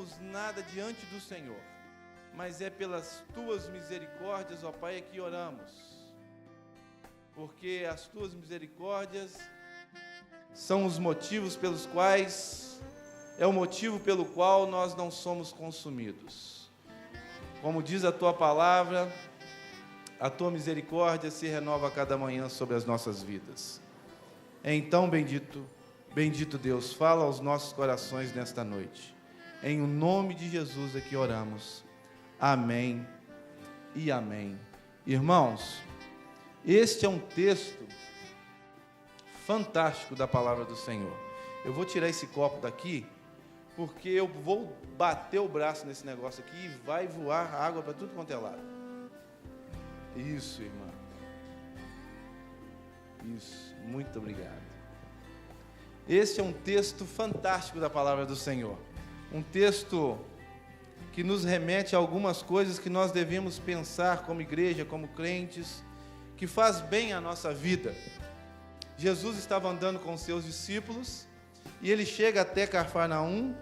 merecemos nada diante do Senhor, mas é pelas Tuas misericórdias, ó Pai, é que oramos, porque as Tuas misericórdias são os motivos pelos quais, é o motivo pelo qual nós não somos consumidos. Como diz a Tua palavra, a Tua misericórdia se renova a cada manhã sobre as nossas vidas. Então, bendito Deus, fala aos nossos corações nesta noite. Em o nome de Jesus é que oramos. Amém e amém. Irmãos, este é um texto fantástico da palavra do Senhor. Eu vou tirar esse copo daqui, porque eu vou bater o braço nesse negócio aqui e vai voar água para tudo quanto é lado. Isso, irmã. Isso, muito obrigado. Este é um texto fantástico da palavra do Senhor. Um texto que nos remete a algumas coisas que nós devemos pensar como igreja, como crentes, que faz bem à nossa vida. Jesus estava andando com os seus discípulos e ele chega até Cafarnaum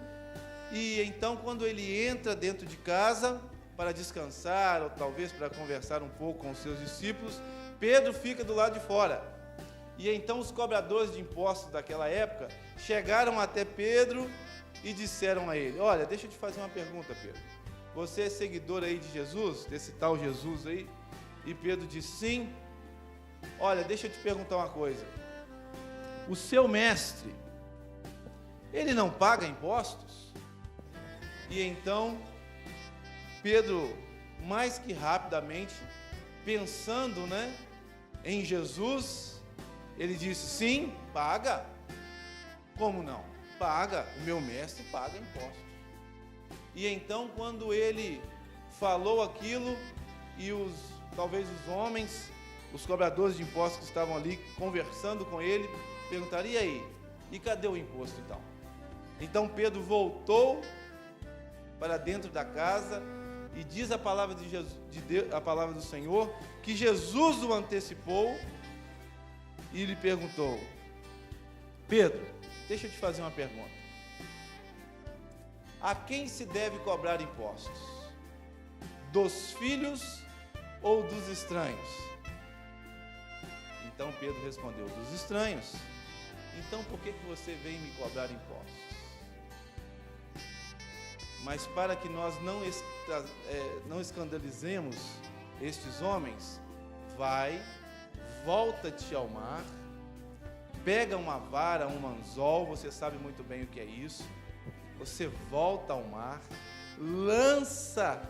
e então quando ele entra dentro de casa para descansar ou talvez para conversar um pouco com os seus discípulos, Pedro fica do lado de fora. E então os cobradores de impostos daquela época chegaram até Pedro e disseram a ele: olha, deixa eu te fazer uma pergunta, Pedro. Você é seguidor aí de Jesus, desse tal Jesus aí? E Pedro disse: sim. Olha, deixa eu te perguntar uma coisa. O seu mestre, ele não paga impostos? E então Pedro, mais que rapidamente, pensando, em Jesus, ele disse: sim, paga. Como não? Paga, o meu mestre paga impostos. E então, quando ele falou aquilo, e talvez os homens, os cobradores de impostos que estavam ali conversando com ele, perguntaram: e aí? E cadê o imposto então? Então Pedro voltou para dentro da casa e diz a palavra de Jesus, a palavra do Senhor, que Jesus o antecipou e lhe perguntou: Pedro, deixa eu te fazer uma pergunta. A quem se deve cobrar impostos? Dos filhos ou dos estranhos? Então Pedro respondeu: dos estranhos. Então por que você vem me cobrar impostos? Mas para que nós não escandalizemos estes homens, volta-te ao mar, pega uma vara, um anzol, você sabe muito bem o que é isso, você volta ao mar, lança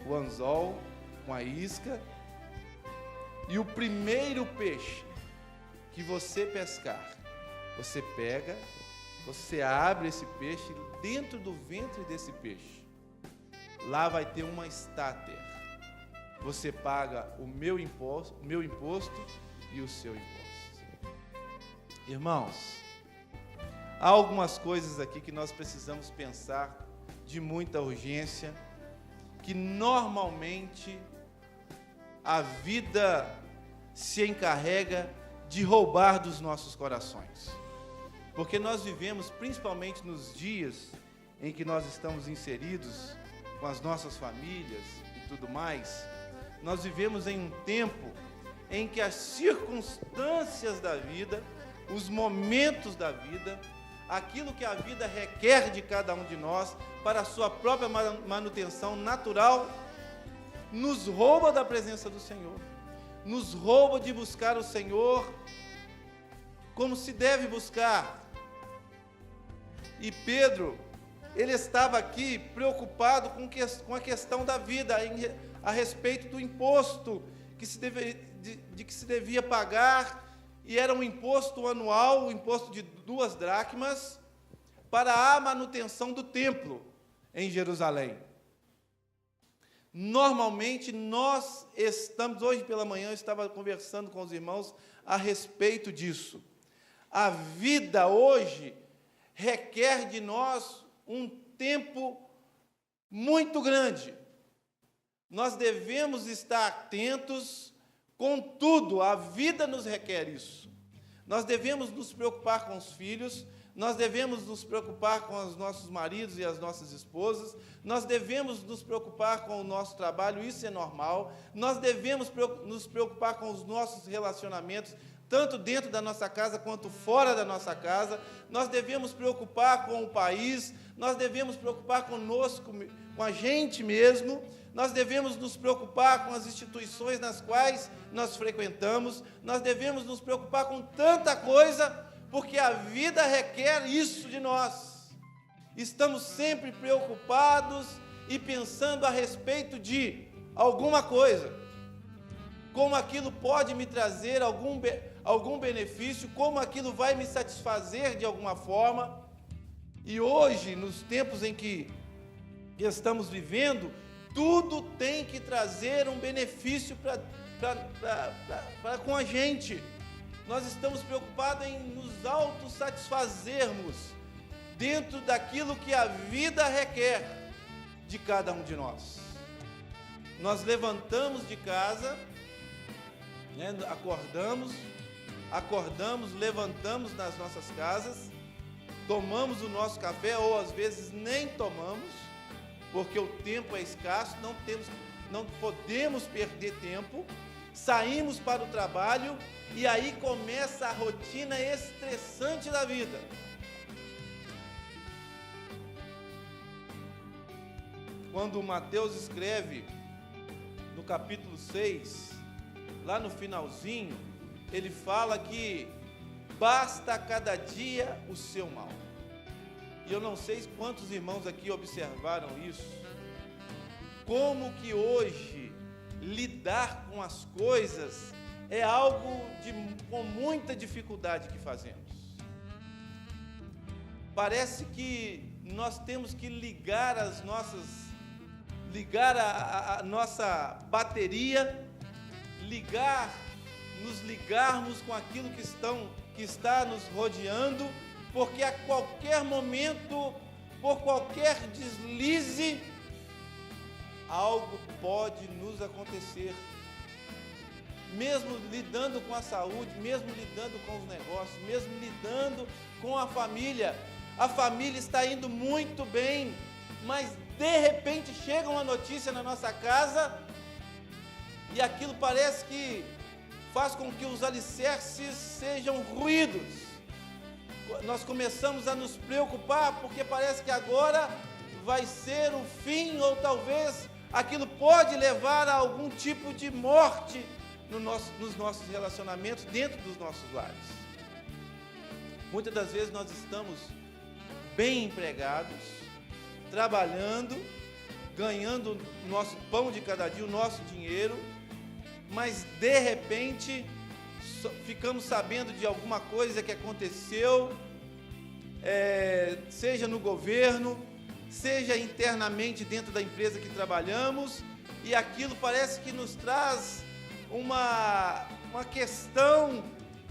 o anzol com a isca, e o primeiro peixe que você pescar, você pega, você abre esse peixe, dentro do ventre desse peixe, lá vai ter uma estáter. Você paga o meu imposto e o seu imposto. Irmãos, há algumas coisas aqui que nós precisamos pensar de muita urgência, que normalmente a vida se encarrega de roubar dos nossos corações. Porque nós vivemos, principalmente nos dias em que nós estamos inseridos com as nossas famílias e tudo mais, nós vivemos em um tempo em que as circunstâncias da vida, os momentos da vida, aquilo que a vida requer de cada um de nós para a sua própria manutenção natural, nos rouba da presença do Senhor, nos rouba de buscar o Senhor como se deve buscar. E Pedro, ele estava aqui preocupado com a questão da vida, a respeito do imposto que se devia pagar, e era um imposto anual, um imposto de 2 dracmas, para a manutenção do templo em Jerusalém. Normalmente nós estamos, hoje pela manhã eu estava conversando com os irmãos a respeito disso. A vida hoje requer de nós um tempo muito grande. Nós devemos estar atentos, contudo, a vida nos requer isso. Nós devemos nos preocupar com os filhos, nós devemos nos preocupar com os nossos maridos e as nossas esposas, nós devemos nos preocupar com o nosso trabalho, isso é normal, nós devemos nos preocupar com os nossos relacionamentos, tanto dentro da nossa casa quanto fora da nossa casa, nós devemos preocupar com o país, nós devemos preocupar conosco, com a gente mesmo, nós devemos nos preocupar com as instituições nas quais nós frequentamos, nós devemos nos preocupar com tanta coisa, porque a vida requer isso de nós. Estamos sempre preocupados e pensando a respeito de alguma coisa, como aquilo pode me trazer algum benefício, como aquilo vai me satisfazer de alguma forma. E hoje, nos tempos em que estamos vivendo, tudo tem que trazer um benefício para com a gente. Nós estamos preocupados em nos autossatisfazermos dentro daquilo que a vida requer de cada um de nós. Nós levantamos de casa, acordamos, levantamos nas nossas casas, tomamos o nosso café, ou às vezes nem tomamos, porque o tempo é escasso, não podemos perder tempo, saímos para o trabalho, e aí começa a rotina estressante da vida. Quando Mateus escreve no capítulo 6, lá no finalzinho, ele fala que basta a cada dia o seu mal. E eu não sei quantos irmãos aqui observaram isso, como que hoje lidar com as coisas é algo com muita dificuldade que fazemos. Parece que nós temos que ligar a nossa bateria, nos ligarmos com aquilo que está nos rodeando, porque a qualquer momento, por qualquer deslize, algo pode nos acontecer. Mesmo lidando com a saúde, mesmo lidando com os negócios, mesmo lidando com a família está indo muito bem, mas de repente chega uma notícia na nossa casa e aquilo parece que faz com que os alicerces sejam ruídos. Nós começamos a nos preocupar porque parece que agora vai ser o fim, ou talvez aquilo pode levar a algum tipo de morte nos nossos relacionamentos, dentro dos nossos lares. Muitas das vezes nós estamos bem empregados, trabalhando, ganhando o nosso pão de cada dia, o nosso dinheiro, mas de repente ficamos sabendo de alguma coisa que aconteceu, seja no governo, seja internamente dentro da empresa que trabalhamos, e aquilo parece que nos traz uma questão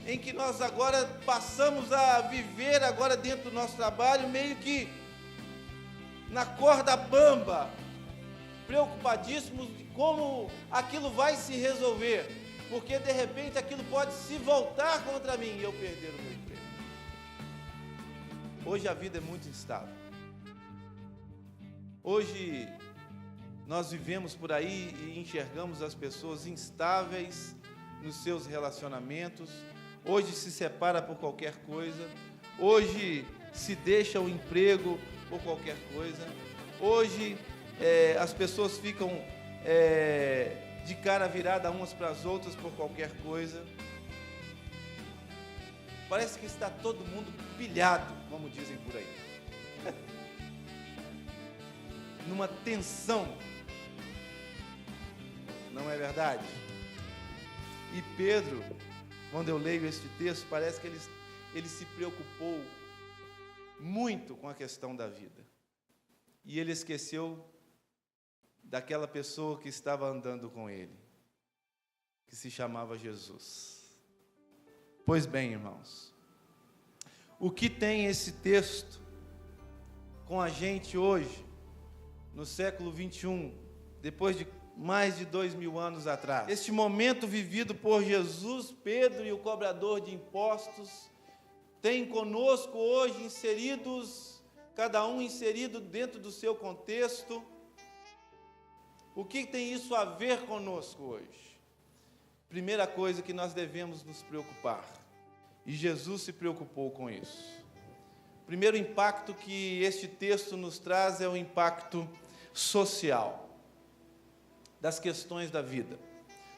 em que nós agora passamos a viver agora dentro do nosso trabalho meio que na corda bamba, preocupadíssimos de como aquilo vai se resolver, porque de repente aquilo pode se voltar contra mim e eu perder o meu emprego. Hoje a vida é muito instável. Hoje nós vivemos por aí e enxergamos as pessoas instáveis nos seus relacionamentos. Hoje se separa por qualquer coisa. Hoje se deixa o emprego por qualquer coisa. Hoje as pessoas ficam de cara virada umas para as outras por qualquer coisa. Parece que está todo mundo pilhado, como dizem por aí. Numa tensão. Não é verdade? E Pedro, quando eu leio este texto, parece que ele se preocupou muito com a questão da vida. E ele esqueceu daquela pessoa que estava andando com ele, que se chamava Jesus. Pois bem, irmãos, o que tem esse texto com a gente hoje, no século 21, depois de mais de 2000 anos atrás? Este momento vivido por Jesus, Pedro e o cobrador de impostos tem conosco hoje inseridos, cada um inserido dentro do seu contexto. O que tem isso a ver conosco hoje? Primeira coisa que nós devemos nos preocupar, e Jesus se preocupou com isso. O primeiro impacto que este texto nos traz é o impacto social das questões da vida.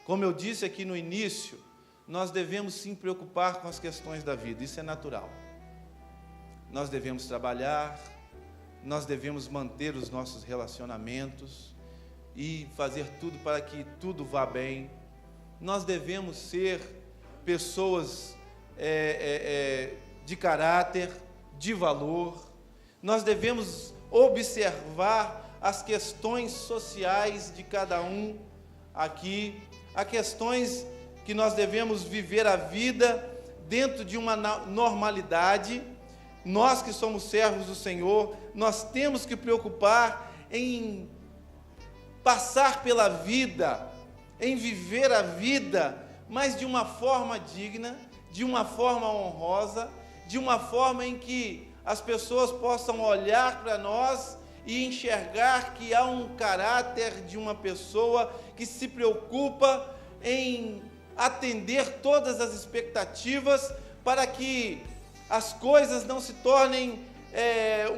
Como eu disse aqui no início, nós devemos sim preocupar com as questões da vida, isso é natural. Nós devemos trabalhar, nós devemos manter os nossos relacionamentos e fazer tudo para que tudo vá bem. Nós devemos ser pessoas de caráter, de valor. Nós devemos observar as questões sociais de cada um aqui, há questões que nós devemos viver a vida dentro de uma normalidade. Nós que somos servos do Senhor, nós temos que preocupar em passar pela vida, em viver a vida, mas de uma forma digna, de uma forma honrosa, de uma forma em que as pessoas possam olhar para nós e enxergar que há um caráter de uma pessoa que se preocupa em atender todas as expectativas para que as coisas não se tornem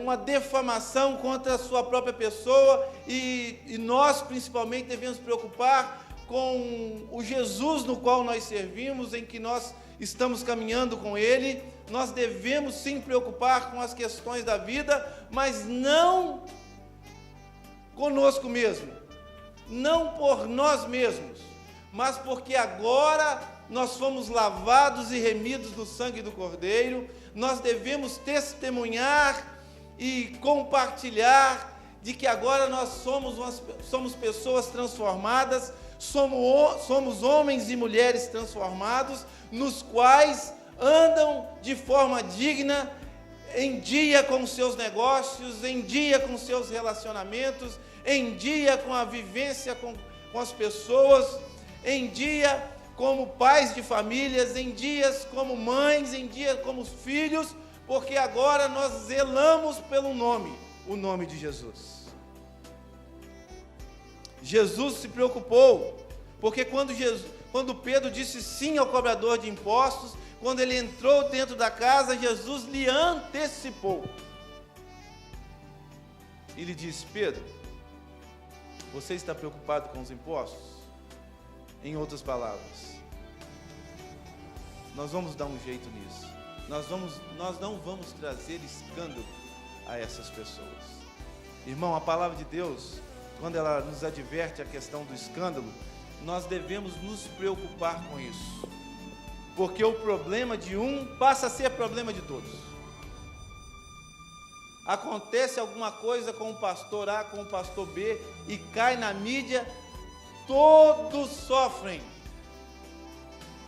uma defamação contra a sua própria pessoa, e nós principalmente devemos preocupar com o Jesus no qual nós servimos, em que nós estamos caminhando com Ele. Nós devemos sim preocupar com as questões da vida, mas não conosco mesmo, não por nós mesmos, mas porque agora nós fomos lavados e remidos no sangue do Cordeiro. Nós devemos testemunhar e compartilhar de que agora nós somos pessoas transformadas, somos homens e mulheres transformados, nos quais andam de forma digna, em dia com os seus negócios, em dia com os seus relacionamentos, em dia com a vivência com as pessoas, em dia como pais de famílias, em dias como mães, em dia como filhos, porque agora nós zelamos pelo nome, o nome de Jesus. Jesus se preocupou, porque quando Pedro disse sim ao cobrador de impostos, quando ele entrou dentro da casa, Jesus lhe antecipou. E lhe disse: Pedro, você está preocupado com os impostos? Em outras palavras, nós vamos dar um jeito nisso. Nós não vamos trazer escândalo a essas pessoas. Irmão, a palavra de Deus, quando ela nos adverte a questão do escândalo, nós devemos nos preocupar com isso, porque o problema de um passa a ser problema de todos. Acontece alguma coisa com o pastor A, com o pastor B, e cai na mídia, todos sofrem.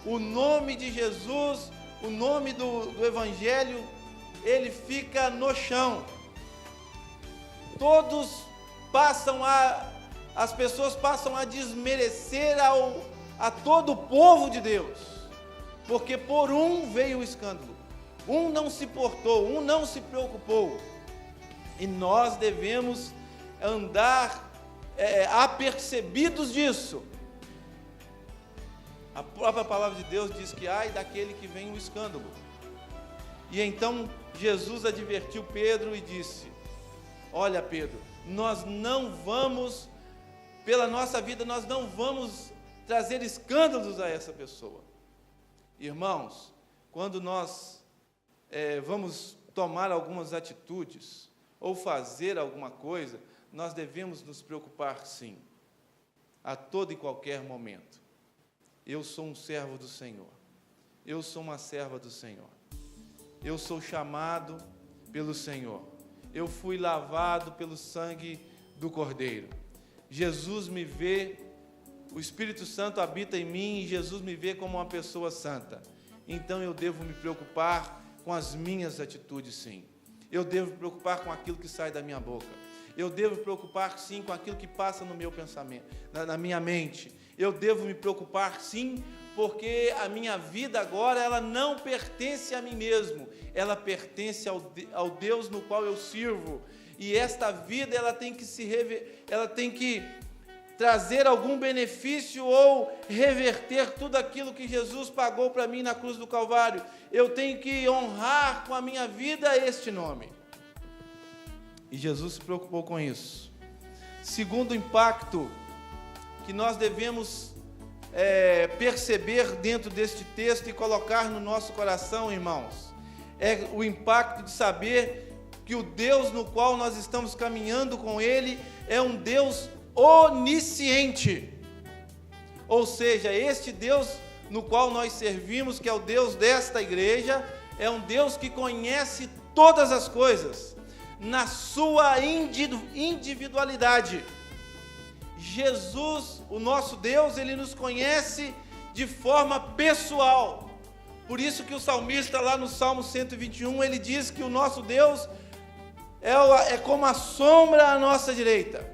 O nome de Jesus, o nome do Evangelho, ele fica no chão. As pessoas passam a desmerecer a todo o povo de Deus, porque por um veio o escândalo, um não se portou, um não se preocupou, e nós devemos andar apercebidos disso. A própria palavra de Deus diz que ai daquele que vem o escândalo. E então Jesus advertiu Pedro e disse: olha, Pedro, nós não vamos, pela nossa vida, nós não vamos trazer escândalos a essa pessoa. Irmãos, quando nós vamos tomar algumas atitudes ou fazer alguma coisa, nós devemos nos preocupar sim, a todo e qualquer momento. Eu sou um servo do Senhor, eu sou uma serva do Senhor, eu sou chamado pelo Senhor, eu fui lavado pelo sangue do Cordeiro. Jesus me vê, o Espírito Santo habita em mim e Jesus me vê como uma pessoa santa. Então eu devo me preocupar com as minhas atitudes, sim. Eu devo me preocupar com aquilo que sai da minha boca. Eu devo me preocupar, sim, com aquilo que passa no meu pensamento, na minha mente. Eu devo me preocupar, sim, porque a minha vida agora, ela não pertence a mim mesmo, ela pertence ao Deus no qual eu sirvo, e esta vida, ela tem que trazer algum benefício ou reverter tudo aquilo que Jesus pagou para mim na cruz do Calvário. Eu tenho que honrar com a minha vida este nome. E Jesus se preocupou com isso. Segundo impacto que nós devemos perceber dentro deste texto e colocar no nosso coração, irmãos, é o impacto de saber que o Deus no qual nós estamos caminhando com Ele é um Deus onisciente. Ou seja, este Deus no qual nós servimos, que é o Deus desta igreja, é um Deus que conhece todas as coisas, na sua individualidade. Jesus, o nosso Deus, Ele nos conhece de forma pessoal. Por isso que o salmista lá no Salmo 121, ele diz que o nosso Deus é como a sombra à nossa direita.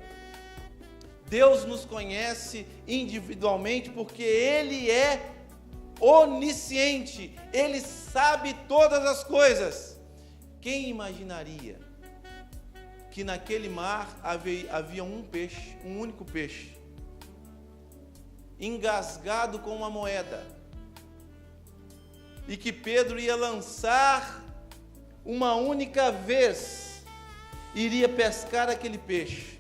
Deus nos conhece individualmente porque Ele é onisciente, Ele sabe todas as coisas. Quem imaginaria que naquele mar havia um peixe, um único peixe, engasgado com uma moeda, e que Pedro ia lançar uma única vez, iria pescar aquele peixe,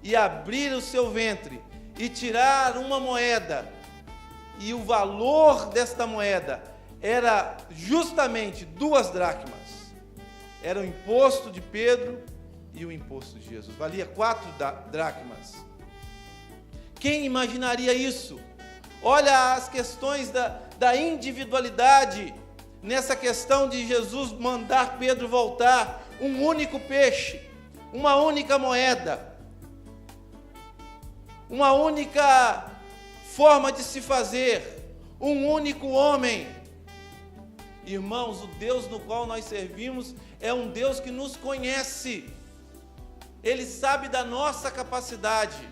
e abrir o seu ventre, e tirar uma moeda, e o valor desta moeda era justamente 2 dracmas, era o imposto de Pedro e o imposto de Jesus, valia 4 dracmas. Quem imaginaria isso? Olha as questões da individualidade, nessa questão de Jesus mandar Pedro voltar, um único peixe, uma única moeda, uma única forma de se fazer, um único homem. Irmãos, o Deus no qual nós servimos é um Deus que nos conhece, Ele sabe da nossa capacidade,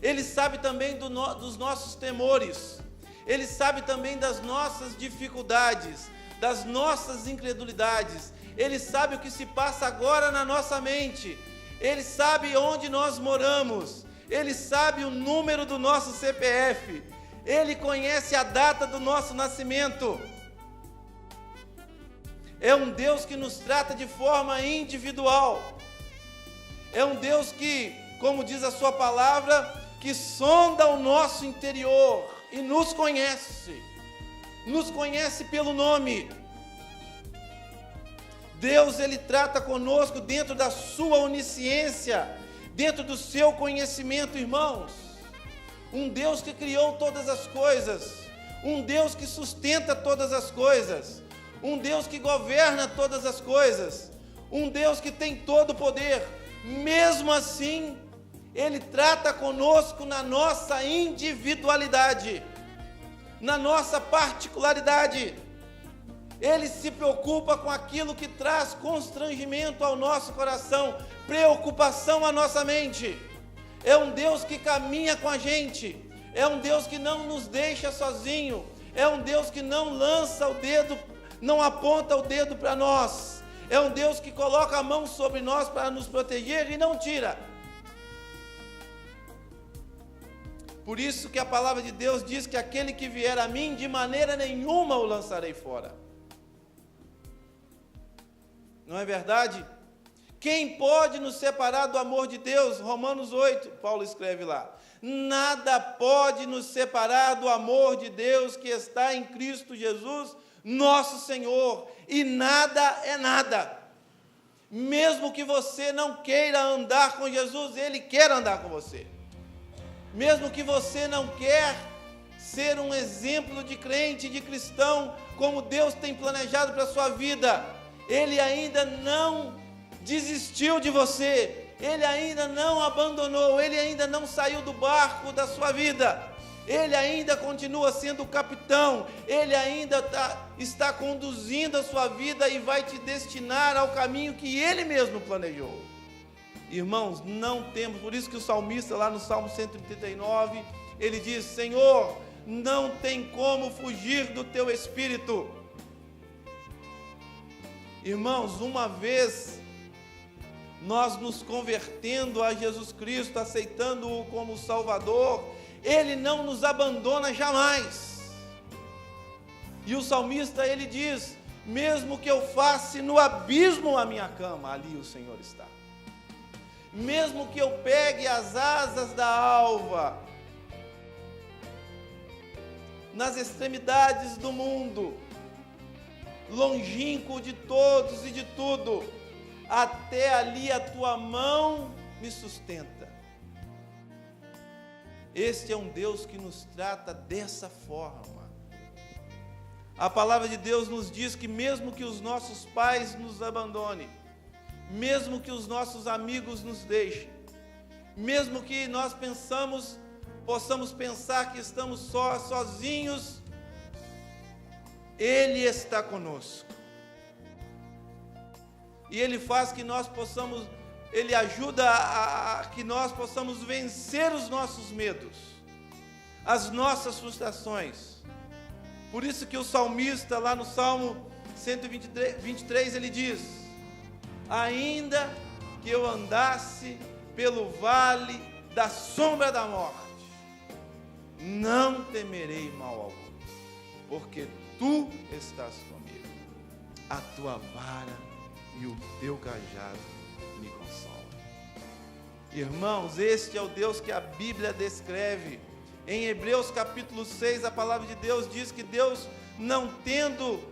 Ele sabe também dos nossos temores, Ele sabe também das nossas dificuldades, das nossas incredulidades, Ele sabe o que se passa agora na nossa mente, Ele sabe onde nós moramos, Ele sabe o número do nosso CPF, Ele conhece a data do nosso nascimento. É um Deus que nos trata de forma individual. É um Deus que, como diz a sua palavra, que sonda o nosso interior e nos conhece pelo nome. Deus, Ele trata conosco dentro da sua onisciência, dentro do seu conhecimento, irmãos. Um Deus que criou todas as coisas, um Deus que sustenta todas as coisas, um Deus que governa todas as coisas, um Deus que tem todo o poder. Mesmo assim, Ele trata conosco na nossa individualidade, na nossa particularidade. Ele se preocupa com aquilo que traz constrangimento ao nosso coração, preocupação à nossa mente. É um Deus que caminha com a gente, é um Deus que não nos deixa sozinho, é um Deus que não lança o dedo, não aponta o dedo para nós, é um Deus que coloca a mão sobre nós para nos proteger e não tira. Por isso que a palavra de Deus diz que aquele que vier a mim, de maneira nenhuma o lançarei fora. Não é verdade? Quem pode nos separar do amor de Deus? Romanos 8, Paulo escreve lá. Nada pode nos separar do amor de Deus que está em Cristo Jesus, nosso Senhor. E nada é nada. Mesmo que você não queira andar com Jesus, Ele quer andar com você. Mesmo que você não quer ser um exemplo de crente, de cristão, como Deus tem planejado para a sua vida, Ele ainda não desistiu de você, Ele ainda não abandonou, Ele ainda não saiu do barco da sua vida, Ele ainda continua sendo o capitão, Ele ainda está conduzindo a sua vida e vai te destinar ao caminho que Ele mesmo planejou. Irmãos, não temos, por isso que o salmista lá no Salmo 139, ele diz: Senhor, não tem como fugir do teu espírito. Irmãos, uma vez nós nos convertendo a Jesus Cristo, aceitando-o como Salvador, Ele não nos abandona jamais. E o salmista, ele diz: mesmo que eu faça no abismo a minha cama, ali o Senhor está. Mesmo que eu pegue as asas da alva, nas extremidades do mundo, longínquo de todos e de tudo, até ali a tua mão me sustenta. Este é um Deus que nos trata dessa forma. A palavra de Deus nos diz que mesmo que os nossos pais nos abandonem, mesmo que os nossos amigos nos deixem, mesmo que nós possamos pensar que estamos sozinhos, Ele está conosco. E Ele faz que nós possamos, Ele ajuda a que nós possamos vencer os nossos medos, as nossas frustrações. Por isso que o salmista, lá no Salmo 123, ele diz: ainda que eu andasse pelo vale da sombra da morte, não temerei mal algum, porque tu estás comigo, a tua vara e o teu cajado me consolam. Irmãos, este é o Deus que a Bíblia descreve. Em Hebreus capítulo 6, a palavra de Deus diz que Deus, não tendo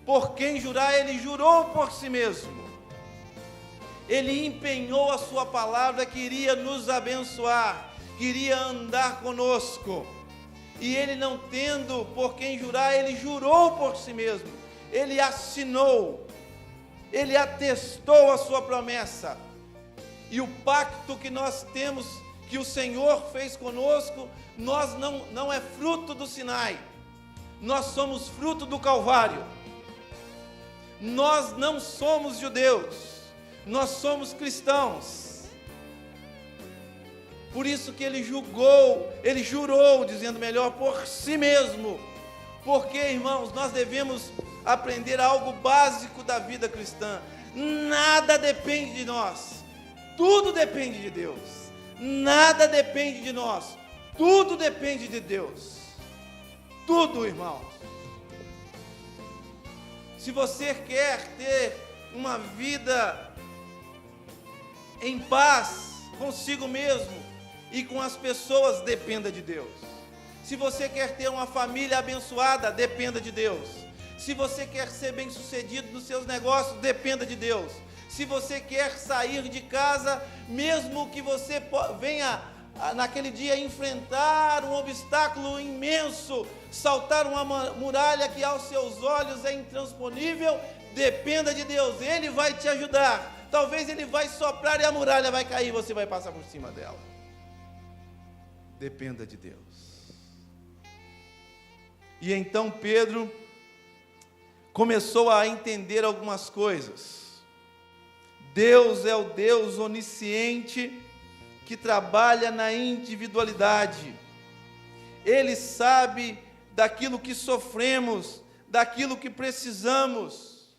por quem jurar, Ele jurou por si mesmo. Ele empenhou a sua palavra, queria nos abençoar, queria andar conosco. E Ele, não tendo por quem jurar, Ele jurou por si mesmo. Ele assinou, Ele atestou a sua promessa. E o pacto que nós temos, que o Senhor fez conosco, nós não é fruto do Sinai, nós somos fruto do Calvário. Nós não somos judeus, nós somos cristãos. Por isso que ele jurou, dizendo melhor, por si mesmo. Porque, irmãos, nós devemos aprender algo básico da vida cristã: nada depende de nós, tudo depende de Deus. Nada depende de nós, tudo depende de Deus. Tudo, irmãos. Se você quer ter uma vida em paz consigo mesmo e com as pessoas, dependa de Deus. Se você quer ter uma família abençoada, dependa de Deus. Se você quer ser bem-sucedido nos seus negócios, dependa de Deus. Se você quer sair de casa, mesmo que você venha naquele dia enfrentar um obstáculo imenso, saltar uma muralha que aos seus olhos é intransponível, dependa de Deus. Ele vai te ajudar. Talvez Ele vai soprar e a muralha vai cair, você vai passar por cima dela. Dependa de Deus. E então Pedro começou a entender algumas coisas. Deus é o Deus onisciente que trabalha na individualidade. Ele sabe daquilo que sofremos, daquilo que precisamos.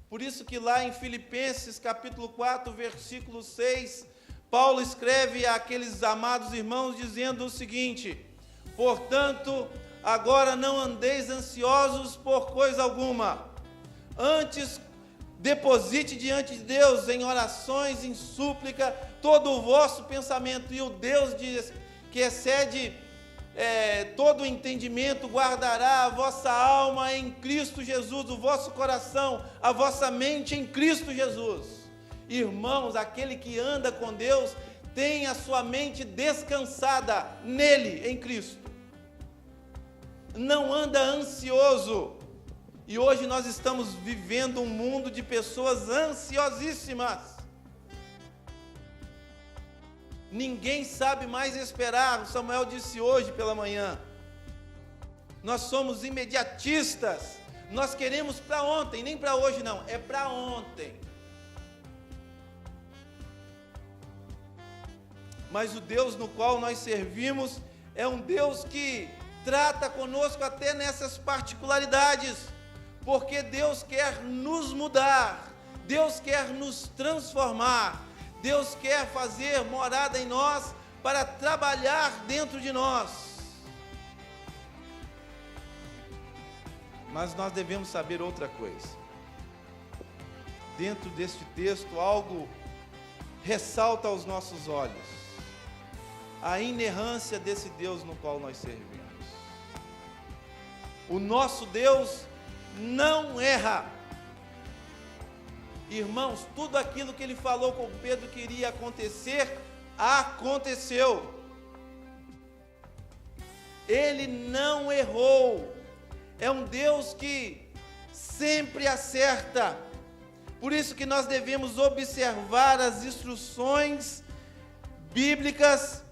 Por isso que lá em Filipenses capítulo 4, versículo 6, Paulo escreve àqueles amados irmãos dizendo o seguinte: portanto, agora não andeis ansiosos por coisa alguma, antes deposite diante de Deus em orações, em súplica, todo o vosso pensamento, e o Deus que excede todo o entendimento guardará a vossa alma em Cristo Jesus, o vosso coração, a vossa mente em Cristo Jesus. Irmãos, aquele que anda com Deus tem a sua mente descansada nele, em Cristo. Não anda ansioso. E hoje nós estamos vivendo um mundo de pessoas ansiosíssimas. Ninguém sabe mais esperar. O Samuel disse hoje pela manhã. Nós somos imediatistas. Nós queremos para ontem, nem para hoje não, é para ontem. Mas o Deus no qual nós servimos é um Deus que trata conosco até nessas particularidades, porque Deus quer nos mudar, Deus quer nos transformar, Deus quer fazer morada em nós para trabalhar dentro de nós. Mas nós devemos saber outra coisa. Dentro deste texto, algo ressalta aos nossos olhos: a inerrância desse Deus no qual nós servimos. O nosso Deus não erra. Irmãos, tudo aquilo que ele falou com Pedro que iria acontecer, aconteceu. Ele não errou. É um Deus que sempre acerta. Por isso que nós devemos observar as instruções bíblicas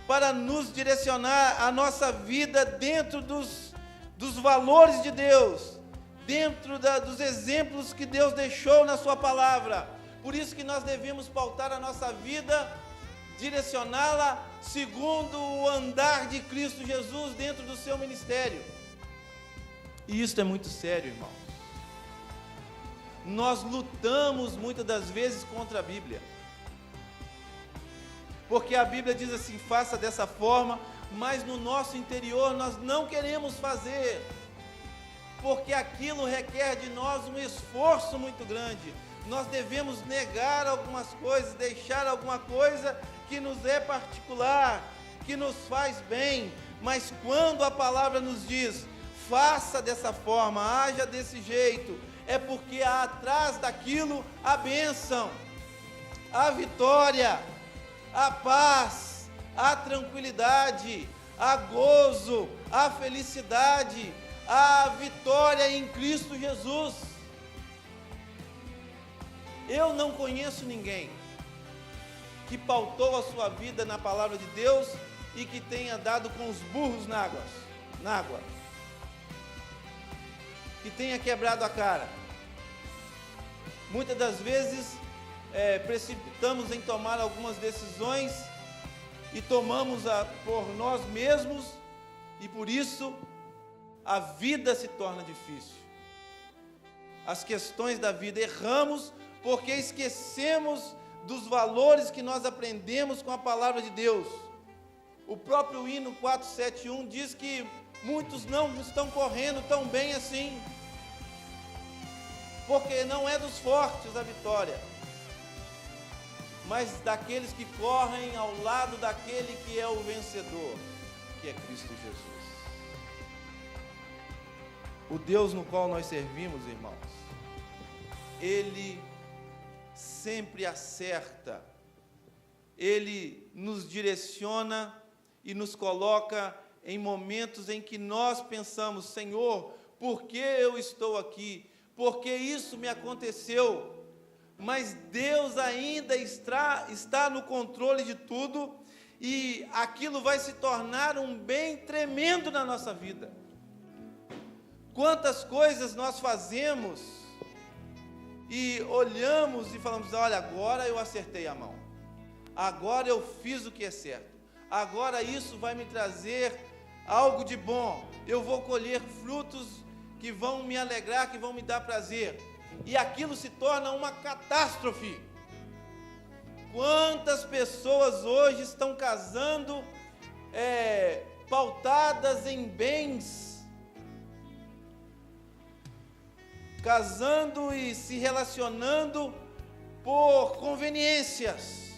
para nos direcionar a nossa vida dentro dos valores de Deus, dentro dos exemplos que Deus deixou na sua palavra. Por isso que nós devemos pautar a nossa vida, direcioná-la segundo o andar de Cristo Jesus dentro do seu ministério. E isso é muito sério, irmão. Nós lutamos muitas das vezes contra a Bíblia, porque a Bíblia diz assim: faça dessa forma, mas no nosso interior nós não queremos fazer, porque aquilo requer de nós um esforço muito grande. Nós devemos negar algumas coisas, deixar alguma coisa que nos é particular, que nos faz bem, mas quando a palavra nos diz: faça dessa forma, haja desse jeito, é porque há atrás daquilo a bênção, a vitória, a paz, a tranquilidade, a gozo, a felicidade, a vitória em Cristo Jesus. Eu não conheço ninguém que pautou a sua vida na palavra de Deus e que tenha dado com os burros na água, que tenha quebrado a cara. Muitas das vezes precipitamos em tomar algumas decisões e tomamos por nós mesmos, e por isso a vida se torna difícil. As questões da vida, erramos porque esquecemos dos valores que nós aprendemos com a palavra de Deus. O próprio hino 471 diz que muitos não estão correndo tão bem assim, porque não é dos fortes a vitória, mas daqueles que correm ao lado daquele que é o vencedor, que é Cristo Jesus. O Deus no qual nós servimos, irmãos, Ele sempre acerta, Ele nos direciona e nos coloca em momentos em que nós pensamos: Senhor, por que eu estou aqui? Por que isso me aconteceu? Mas Deus ainda está no controle de tudo, e aquilo vai se tornar um bem tremendo na nossa vida. Quantas coisas nós fazemos e olhamos e falamos: olha, agora eu acertei a mão, agora eu fiz o que é certo, agora isso vai me trazer algo de bom, eu vou colher frutos que vão me alegrar, que vão me dar prazer, e aquilo se torna uma catástrofe. Quantas pessoas hoje estão casando pautadas em bens, casando e se relacionando por conveniências.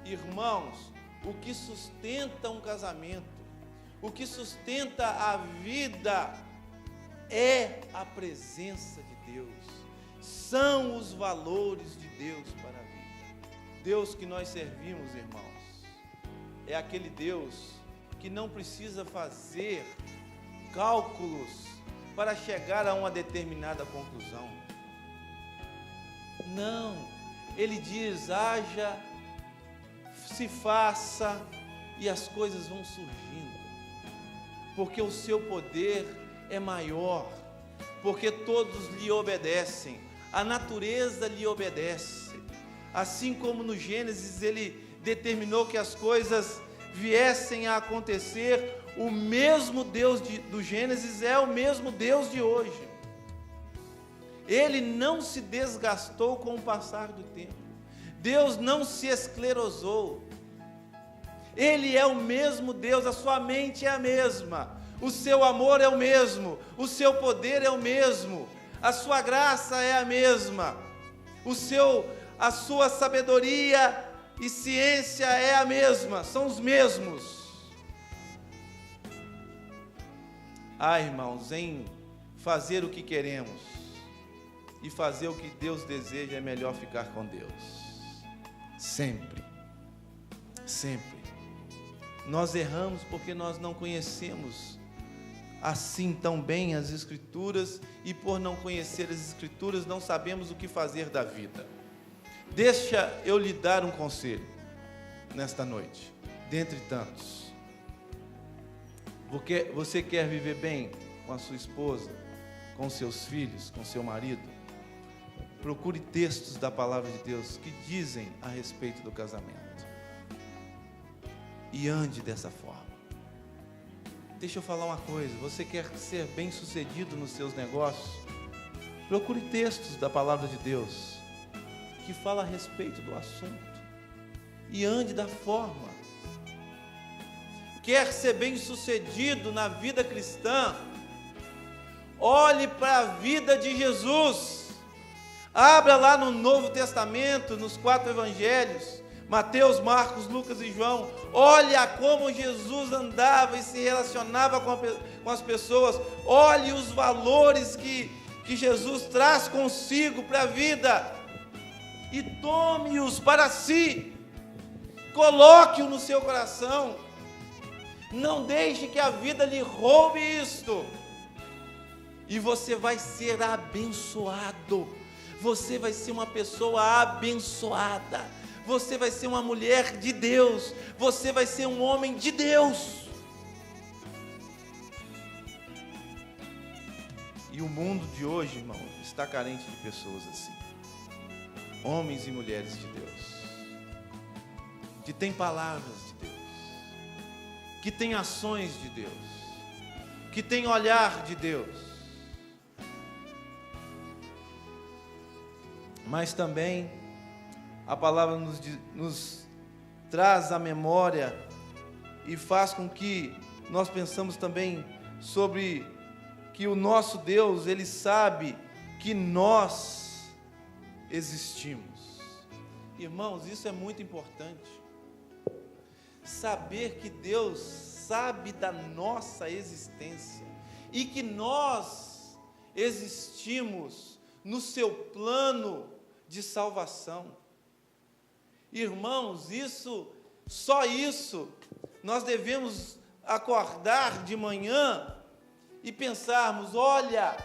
Irmãos, o que sustenta um casamento, o que sustenta a vida é a presença de Deus, são os valores de Deus para a vida. Deus que nós servimos, irmãos, é aquele Deus que não precisa fazer cálculos para chegar a uma determinada conclusão. Não, Ele diz: haja, se faça, e as coisas vão surgindo, porque o seu poder é maior, porque todos lhe obedecem, a natureza lhe obedece. Assim como no Gênesis Ele determinou que as coisas viessem a acontecer, o mesmo Deus do Gênesis é o mesmo Deus de hoje. Ele não se desgastou com o passar do tempo. Deus não se esclerosou. Ele é o mesmo Deus, a sua mente é a mesma, o seu amor é o mesmo, o seu poder é o mesmo, a sua graça é a mesma, a sua sabedoria e ciência é a mesma, são os mesmos. Irmãos, em fazer o que queremos e fazer o que Deus deseja, é melhor ficar com Deus. Sempre. Sempre. Nós erramos porque nós não conhecemos assim tão bem as Escrituras, e por não conhecer as Escrituras, não sabemos o que fazer da vida. Deixa eu lhe dar um conselho nesta noite, dentre tantos. Porque você quer viver bem com a sua esposa, com seus filhos, com seu marido? Procure textos da palavra de Deus que dizem a respeito do casamento. E ande dessa forma. Deixa eu falar uma coisa, você quer ser bem sucedido nos seus negócios? Procure textos da palavra de Deus que fala a respeito do assunto e ande da forma. Quer ser bem sucedido na vida cristã? Olhe para a vida de Jesus. Abra lá no Novo Testamento, nos 4 evangelhos, Mateus, Marcos, Lucas e João. Olha como Jesus andava e se relacionava com as pessoas. Olhe os valores que Jesus traz consigo para a vida e tome-os para si. Coloque-o no seu coração. Não deixe que a vida lhe roube isto. E você vai ser abençoado. Você vai ser uma pessoa abençoada. Você vai ser uma mulher de Deus. Você vai ser um homem de Deus. E o mundo de hoje, irmão, está carente de pessoas assim. Homens e mulheres de Deus. Que têm palavras de Deus. Que têm ações de Deus. Que têm olhar de Deus. Mas também a palavra nos traz à memória e faz com que nós pensamos também sobre que o nosso Deus, Ele sabe que nós existimos. Irmãos, isso é muito importante. Saber que Deus sabe da nossa existência e que nós existimos no seu plano de salvação. Irmãos, só isso, nós devemos acordar de manhã e pensarmos: olha,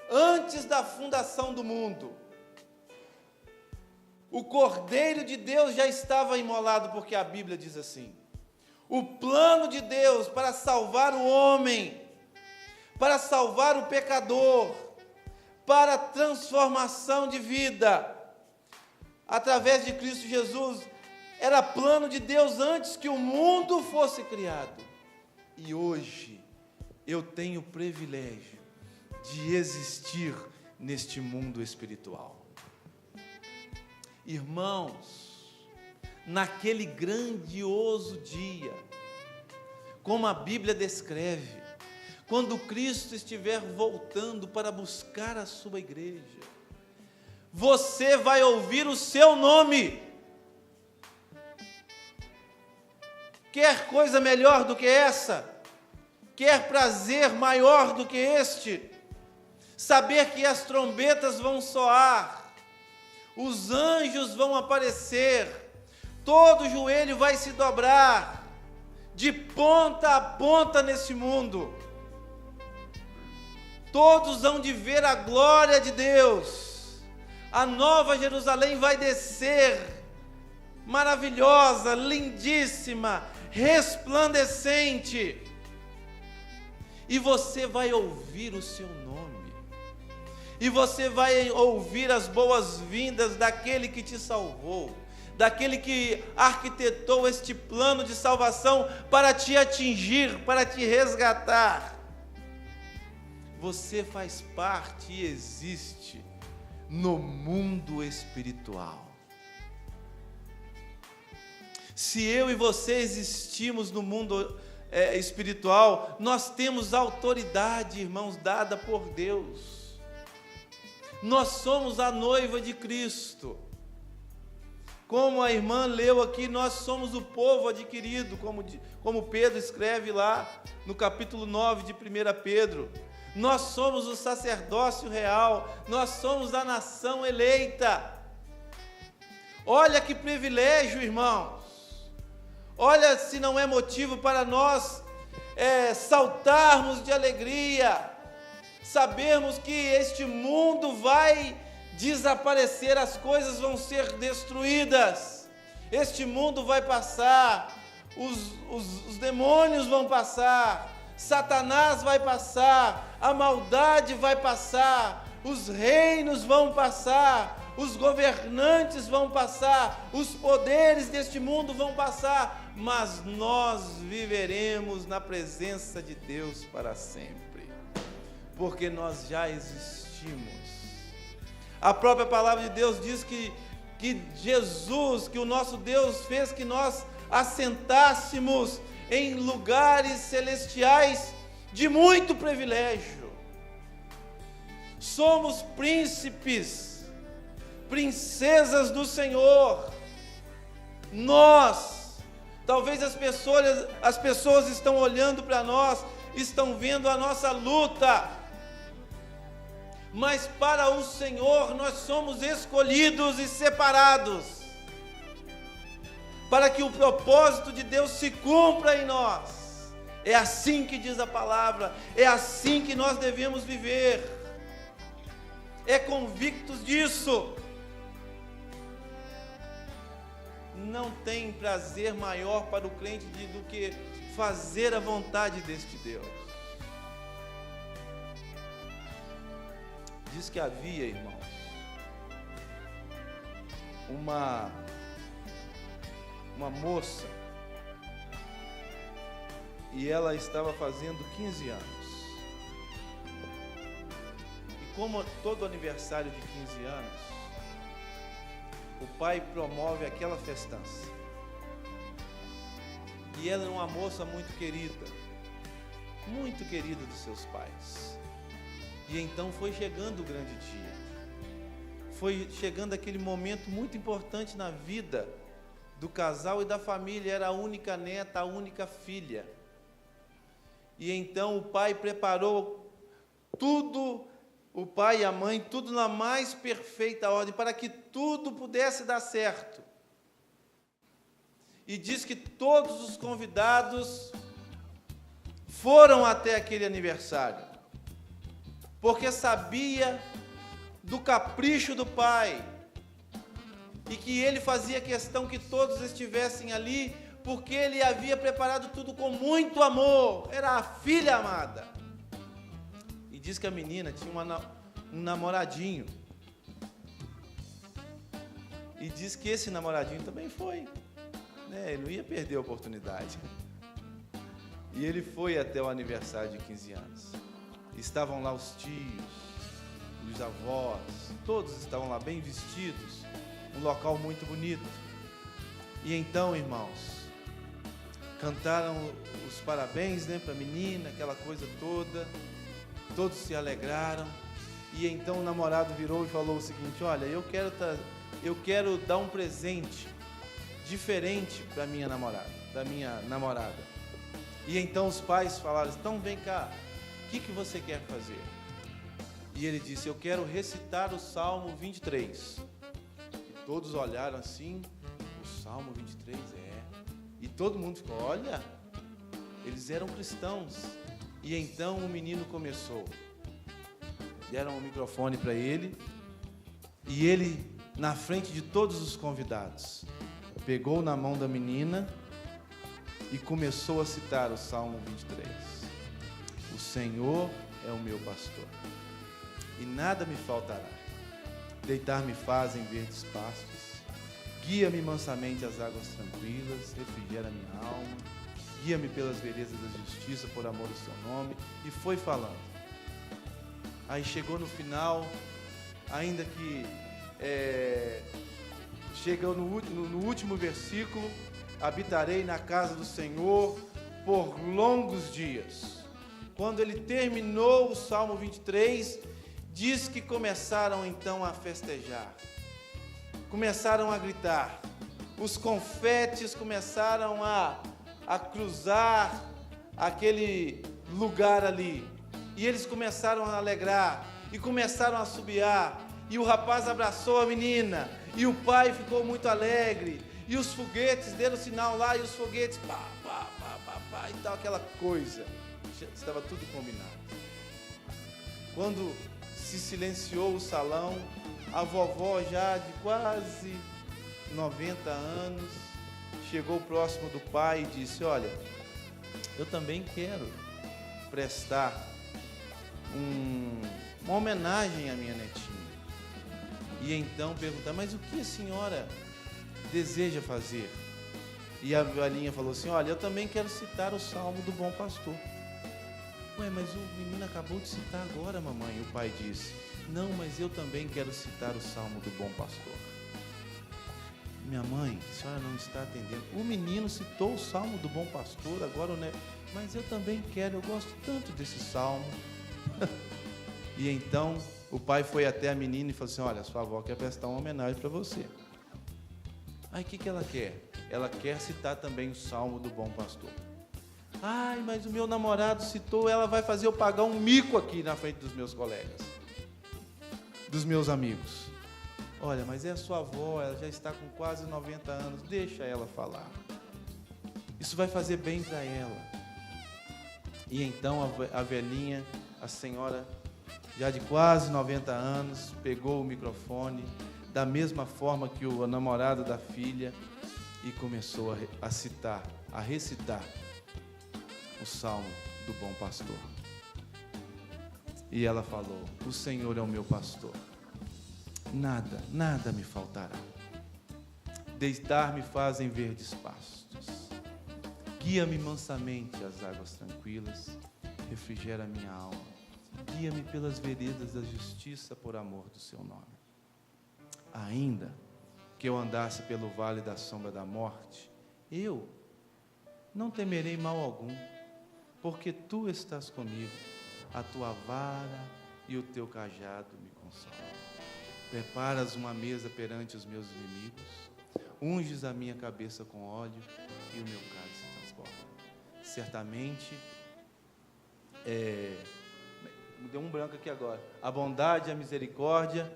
antes da fundação do mundo, o Cordeiro de Deus já estava imolado, porque a Bíblia diz assim: o plano de Deus para salvar o homem, para salvar o pecador, para a transformação de vida, através de Cristo Jesus, era plano de Deus antes que o mundo fosse criado. E hoje, eu tenho o privilégio de existir neste mundo espiritual. Irmãos, naquele grandioso dia, como a Bíblia descreve, quando Cristo estiver voltando para buscar a sua igreja, você vai ouvir o seu nome. Quer coisa melhor do que essa? Quer prazer maior do que este? Saber que as trombetas vão soar, os anjos vão aparecer, todo joelho vai se dobrar, de ponta a ponta nesse mundo. Todos hão de ver a glória de Deus. A nova Jerusalém vai descer, maravilhosa, lindíssima, resplandecente. E você vai ouvir o seu nome. E você vai ouvir as boas-vindas daquele que te salvou, daquele que arquitetou este plano de salvação para te atingir, para te resgatar. Você faz parte e existe no mundo espiritual. Se eu e você existimos no mundo espiritual, nós temos autoridade, irmãos, dada por Deus. Nós somos a noiva de Cristo. Como a irmã leu aqui, nós somos o povo adquirido, como Pedro escreve lá no capítulo 9 de 1 Pedro. Nós somos o sacerdócio real, nós somos a nação eleita. Olha que privilégio, irmãos. Olha se não é motivo para nós saltarmos de alegria, sabermos que este mundo vai desaparecer, as coisas vão ser destruídas, este mundo vai passar, os demônios vão passar, Satanás vai passar, a maldade vai passar, os reinos vão passar, os governantes vão passar, os poderes deste mundo vão passar, mas nós viveremos na presença de Deus para sempre, porque nós já existimos. A própria palavra de Deus diz que Jesus, que o nosso Deus fez que nós assentássemos em lugares celestiais de muito privilégio. Somos príncipes, princesas do Senhor. Talvez as pessoas estão olhando para nós, estão vendo a nossa luta, mas para o Senhor nós somos escolhidos e separados, para que o propósito de Deus se cumpra em nós. É assim que diz a palavra, é assim que nós devemos viver, convictos disso. Não tem prazer maior para o crente do que fazer a vontade deste Deus. Diz que havia, irmãos, uma moça, e ela estava fazendo 15 anos. E como todo aniversário de 15 anos, o pai promove aquela festança. E ela era uma moça muito querida dos seus pais. E então foi chegando o grande dia, foi chegando aquele momento muito importante na vida do casal e da família. Era a única neta, a única filha. E então o pai preparou tudo, o pai e a mãe, tudo na mais perfeita ordem, para que tudo pudesse dar certo. E diz que todos os convidados foram até aquele aniversário, porque sabia do capricho do pai, e que ele fazia questão que todos estivessem ali, porque ele havia preparado tudo com muito amor. Era a filha amada. E diz que a menina tinha um namoradinho, e diz que esse namoradinho também foi, né? Ele não ia perder a oportunidade. E ele foi até o aniversário de 15 anos. Estavam lá os tios, os avós, todos estavam lá bem vestidos, um local muito bonito. E então, irmãos, cantaram os parabéns, né, para a menina, aquela coisa toda, todos se alegraram. E então o namorado virou e falou o seguinte: olha, eu quero dar um presente diferente para minha namorada. E então os pais falaram: então vem cá, o que você quer fazer? E ele disse: eu quero recitar o Salmo 23. E todos olharam assim: o Salmo 23? E todo mundo ficou: olha, eles eram cristãos. E então o menino começou. Deram um microfone para ele, e ele, na frente de todos os convidados, pegou na mão da menina e começou a citar o Salmo 23. O Senhor é o meu pastor, e nada me faltará. Deitar-me faz em verdes pastos, Guia-me mansamente às águas tranquilas, refrigera minha alma. Guia-me pelas veredas da justiça, por amor do seu nome. E foi falando. Aí chegou no final, ainda que chegou no último versículo: habitarei na casa do Senhor por longos dias. Quando ele terminou o Salmo 23, diz que começaram então a festejar, começaram a gritar, os confetes começaram a cruzar aquele lugar ali, e eles começaram a alegrar, e começaram a assobiar, e o rapaz abraçou a menina, e o pai ficou muito alegre, e os foguetes deram sinal lá, e os foguetes, pá, pá, pá, pá, pá, e tal, aquela coisa, estava tudo combinado. Quando se silenciou o salão, a vovó, já de quase 90 anos, chegou próximo do pai e disse: olha, eu também quero prestar uma homenagem à minha netinha. E então perguntar: mas o que a senhora deseja fazer? E a velhinha falou assim: olha, eu também quero citar o Salmo do Bom Pastor. Ué, mas o menino acabou de citar agora, mamãe. E o pai disse: não, mas eu também quero citar o Salmo do Bom Pastor. Minha mãe, a senhora não está atendendo. O menino citou o Salmo do Bom Pastor, agora o neto. Mas eu também quero, eu gosto tanto desse salmo. E então o pai foi até a menina e falou assim: olha, sua avó quer prestar uma homenagem para você. Aí o que ela quer? Ela quer citar também o Salmo do Bom Pastor. Ai, mas o meu namorado citou, ela vai fazer eu pagar um mico aqui na frente dos meus colegas, dos meus amigos. Olha, mas é a sua avó, ela já está com quase 90 anos, deixa ela falar. Isso vai fazer bem para ela. E então a velhinha, a senhora, já de quase 90 anos, pegou o microfone, da mesma forma que o namorado da filha, e começou a recitar o Salmo do Bom Pastor. E ela falou: o Senhor é o meu pastor, nada, nada me faltará. Deitar-me faz em verdes pastos, guia-me mansamente às águas tranquilas, refrigera minha alma, guia-me pelas veredas da justiça por amor do seu nome. Ainda que eu andasse pelo vale da sombra da morte, eu não temerei mal algum, porque tu estás comigo, a tua vara e o teu cajado me consolam. Preparas uma mesa perante os meus inimigos, unges a minha cabeça com óleo e o meu cálice se transborda. Certamente, me deu um branco aqui agora, a bondade e a misericórdia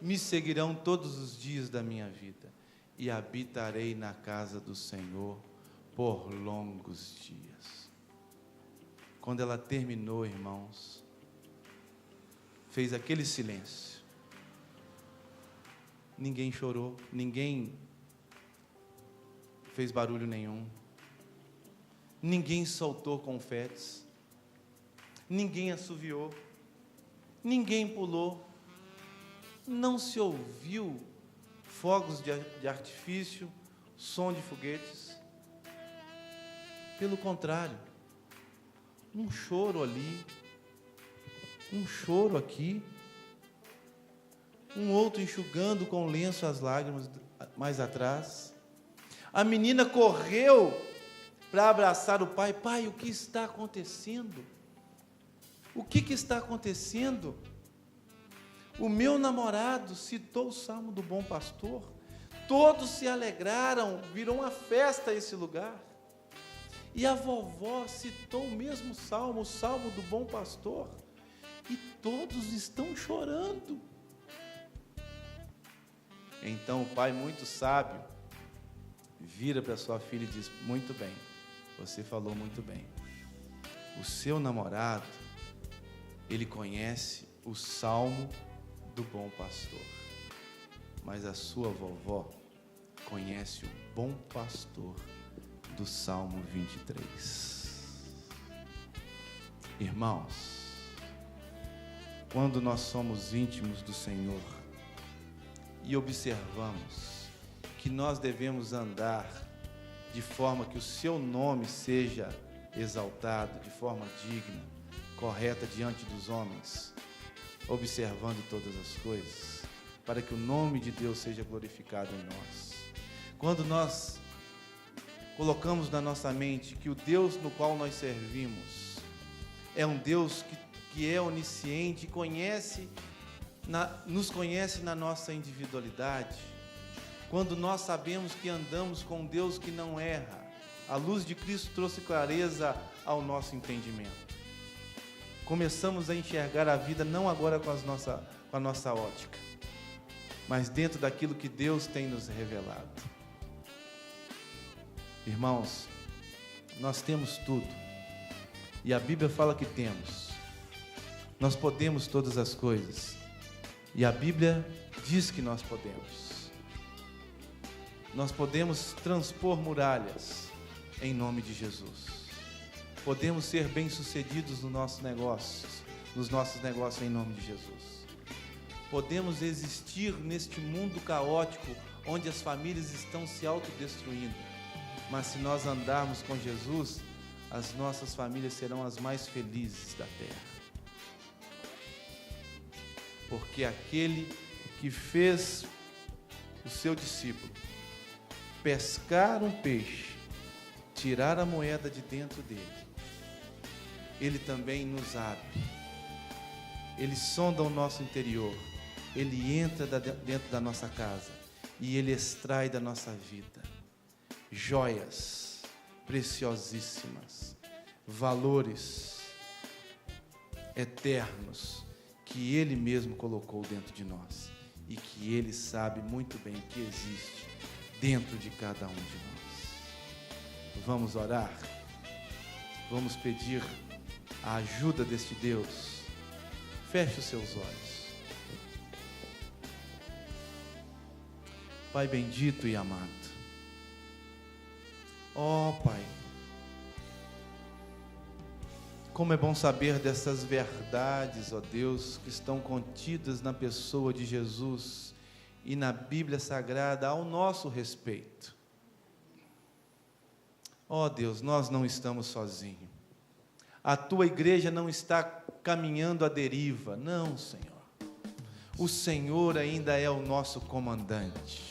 me seguirão todos os dias da minha vida, e habitarei na casa do Senhor por longos dias. Quando ela terminou, irmãos, fez aquele silêncio. Ninguém chorou, ninguém fez barulho nenhum, ninguém soltou confetes, ninguém assoviou, ninguém pulou, não se ouviu fogos de artifício, som de foguetes. Pelo contrário, um choro ali, um choro aqui, um outro enxugando com lenço as lágrimas mais atrás. A menina correu para abraçar o pai. Pai, o que está acontecendo? O que está acontecendo? O meu namorado citou o Salmo do Bom Pastor, todos se alegraram, virou uma festa esse lugar. E a vovó citou o mesmo salmo, o Salmo do Bom Pastor, e todos estão chorando. Então o pai, muito sábio, vira para sua filha e diz: muito bem, você falou muito bem. O seu namorado, ele conhece o Salmo do Bom Pastor, mas a sua vovó conhece o Bom Pastor do Salmo 23. Irmãos, quando nós somos íntimos do Senhor e observamos que que nós devemos andar de forma que o seu nome seja exaltado, de forma digna, correta diante dos homens, observando todas as coisas, para que o nome de Deus seja glorificado em nós. Quando nós colocamos na nossa mente que o Deus no qual nós servimos é um Deus que é onisciente e nos conhece na nossa individualidade, quando nós sabemos que andamos com um Deus que não erra, a luz de Cristo trouxe clareza ao nosso entendimento. Começamos a enxergar a vida não agora com a nossa ótica, mas dentro daquilo que Deus tem nos revelado. Irmãos, nós temos tudo, e a Bíblia fala que temos. Nós podemos todas as coisas, e a Bíblia diz que nós podemos. Nós podemos transpor muralhas em nome de Jesus. Podemos ser bem-sucedidos nos nossos negócios em nome de Jesus. Podemos existir neste mundo caótico onde as famílias estão se autodestruindo. Mas se nós andarmos com Jesus, as nossas famílias serão as mais felizes da terra. Porque aquele que fez o seu discípulo pescar um peixe, tirar a moeda de dentro dele, ele também nos abre, ele sonda o nosso interior, ele entra dentro da nossa casa e ele extrai da nossa vida joias preciosíssimas, valores eternos que ele mesmo colocou dentro de nós e que ele sabe muito bem que existe dentro de cada um de nós. Vamos orar? Vamos pedir a ajuda deste Deus. Feche os seus olhos. Pai bendito e amado, ó Pai, como é bom saber dessas verdades, ó Deus, que estão contidas na pessoa de Jesus e na Bíblia Sagrada ao nosso respeito. Ó Deus, nós não estamos sozinhos. A Tua igreja não está caminhando à deriva, não, Senhor. O Senhor ainda é o nosso comandante.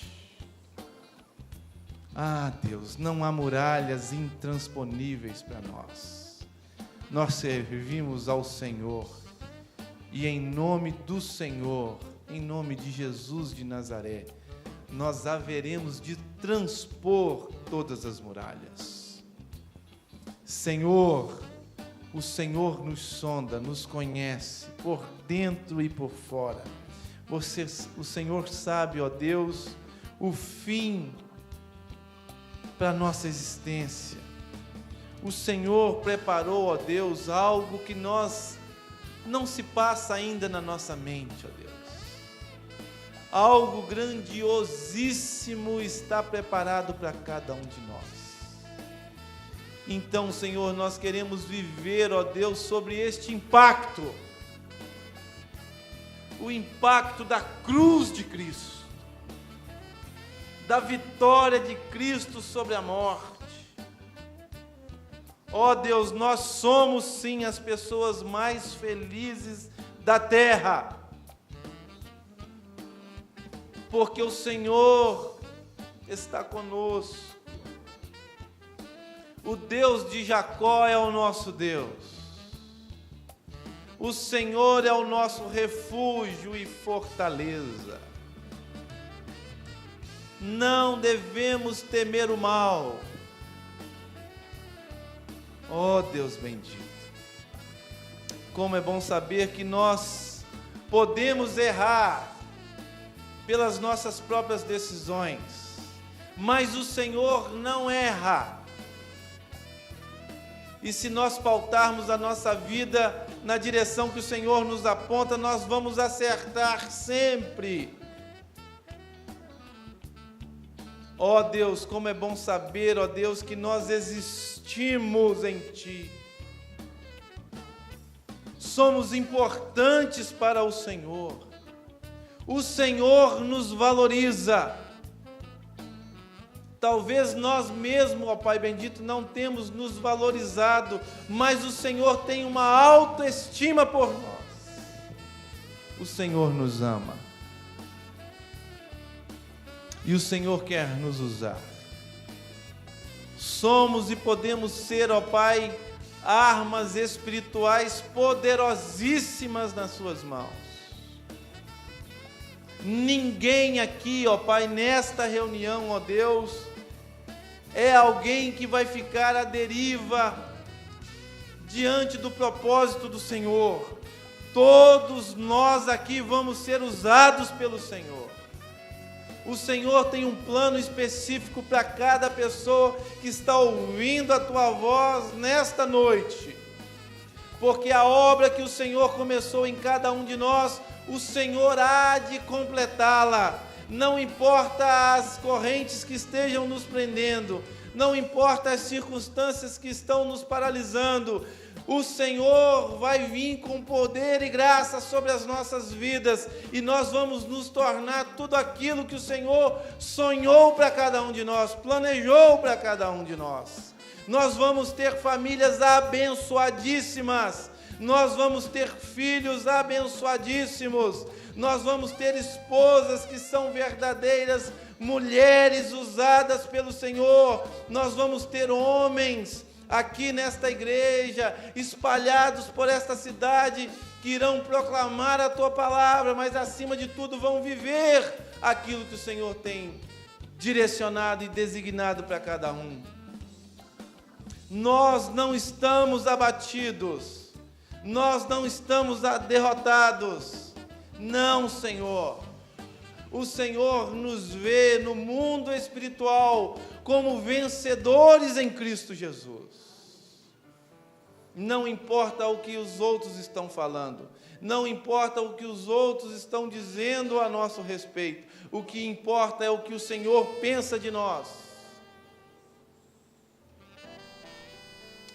Ah, Deus, não há muralhas intransponíveis para nós. Nós servimos ao Senhor e em nome do Senhor, em nome de Jesus de Nazaré, nós haveremos de transpor todas as muralhas. Senhor, o Senhor nos sonda, nos conhece por dentro e por fora. O Senhor sabe, ó Deus, o fim para a nossa existência. O Senhor preparou, ó Deus, algo que não se passa ainda na nossa mente, ó Deus. Algo grandiosíssimo está preparado para cada um de nós. Então, Senhor, nós queremos viver, ó Deus, sobre este impacto. O impacto da cruz de Cristo, da vitória de Cristo sobre a morte. Ó Deus, nós somos sim as pessoas mais felizes da terra, porque o Senhor está conosco. O Deus de Jacó é o nosso Deus. O Senhor é o nosso refúgio e fortaleza. Não devemos temer o mal. Ó Deus bendito, como é bom saber que nós podemos errar pelas nossas próprias decisões, mas o Senhor não erra. E se nós pautarmos a nossa vida na direção que o Senhor nos aponta, nós vamos acertar sempre. Ó Deus, como é bom saber, ó Deus, que nós existimos em Ti. Somos importantes para o Senhor. O Senhor nos valoriza. Talvez nós mesmos, ó Pai bendito, não temos nos valorizado, mas o Senhor tem uma autoestima por nós. O Senhor nos ama. E o Senhor quer nos usar. Somos e podemos ser, ó Pai, armas espirituais poderosíssimas nas suas mãos. Ninguém aqui, ó Pai, nesta reunião, ó Deus, é alguém que vai ficar à deriva diante do propósito do Senhor. Todos nós aqui vamos ser usados pelo Senhor. O Senhor tem um plano específico para cada pessoa que está ouvindo a tua voz nesta noite. Porque a obra que o Senhor começou em cada um de nós, o Senhor há de completá-la. Não importa as correntes que estejam nos prendendo, não importa as circunstâncias que estão nos paralisando, o Senhor vai vir com poder e graça sobre as nossas vidas, e nós vamos nos tornar tudo aquilo que o Senhor sonhou para cada um de nós, planejou para cada um de nós. Nós vamos ter famílias abençoadíssimas, nós vamos ter filhos abençoadíssimos, nós vamos ter esposas que são verdadeiras mulheres usadas pelo Senhor, nós vamos ter homens aqui nesta igreja, espalhados por esta cidade, que irão proclamar a tua palavra, mas acima de tudo vão viver aquilo que o Senhor tem direcionado e designado para cada um. Nós não estamos abatidos, nós não estamos derrotados, não, Senhor. O Senhor nos vê no mundo espiritual como vencedores em Cristo Jesus. Não importa o que os outros estão falando, não importa o que os outros estão dizendo a nosso respeito, o que importa é o que o Senhor pensa de nós.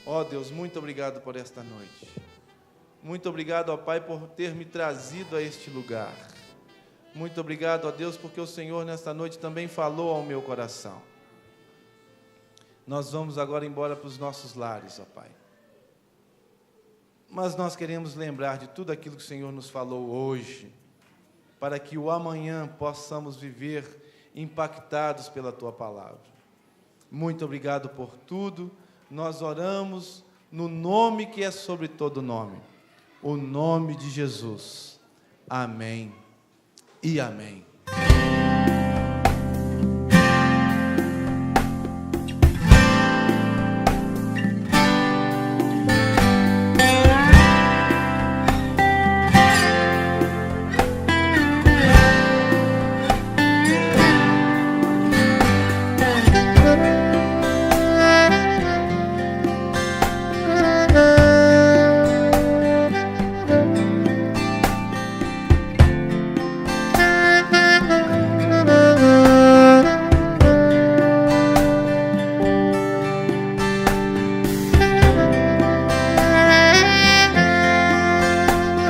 Ó Deus, muito obrigado por esta noite. Muito obrigado, ó Pai, por ter me trazido a este lugar. Muito obrigado, ó Deus, porque o Senhor nesta noite também falou ao meu coração. Nós vamos agora embora para os nossos lares, ó Pai. Mas nós queremos lembrar de tudo aquilo que o Senhor nos falou hoje, para que o amanhã possamos viver impactados pela Tua Palavra. Muito obrigado por tudo. Nós oramos no nome que é sobre todo nome, o nome de Jesus. Amém e amém.